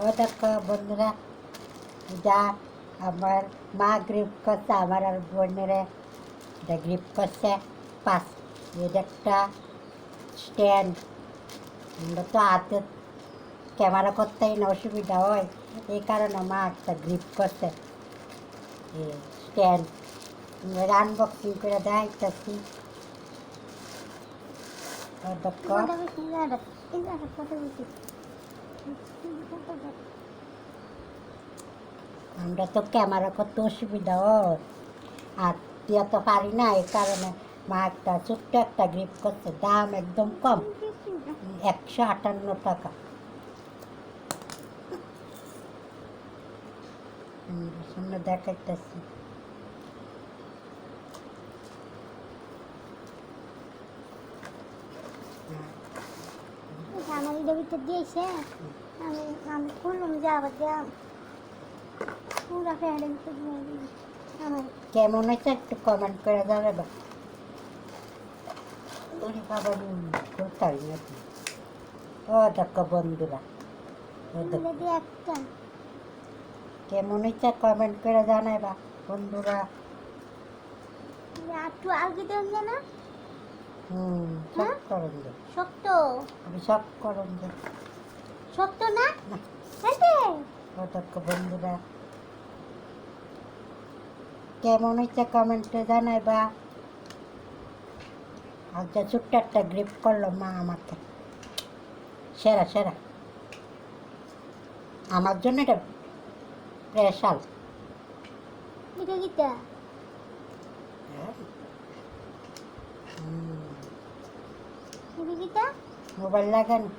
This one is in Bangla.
ও দেখো বন্ধুরা, যা আমার মা গ্রিপ করছে আমার আর বোনেরে, এটা গ্রিপ করছে পাঁচ। এটা একটা স্ট্যান্ড। আমরা তো হাতে ক্যামেরা করতেই না, অসুবিধা হয়, এই কারণে মা একটা গ্রিপ করছে স্ট্যান্ড। আমরা আনবক্সিং করে দেখাইতেছি। দেখো আমরা তো ক্যামেরা করতে অসুবিধা হয়, আর দিয়ে তো পারি না, এই কারণে মা একটা ছোট্ট একটা গ্রিপ করছে, দাম একদম কম, 158 টাকা। সামনে দেখাইতেছি। আমার ভিতর দিয়েছে, আমি আমি খুললাম যে আবার যা পুরা ফ্যানের ভিতর আমার কেমন হয়েছে একটু কমেন্ট করে জানাবা। ওরে বাবা, কোথায় নাকি। ও দেখো বন্ধুরা, ও দেখো যদি একটা কেমন হয়েছে কমেন্ট করে জানাইবা বন্ধুরা। একটু আগে দেন না, সব করুন যে, শক্ত আমি সব করুন যে। শক্ত না না। হ্যাঁ ও দেখো বন্ধুরা, কেমন হয়েছে কমেন্টে জানাইবা। আর যে ছোট্ট একটা গ্রিপ করলো মা আমাকে, সেরা সেরা, আমার জন্য এটা স্পেশাল। এটা কিটা এটা কিটা মোবাইল লাগানো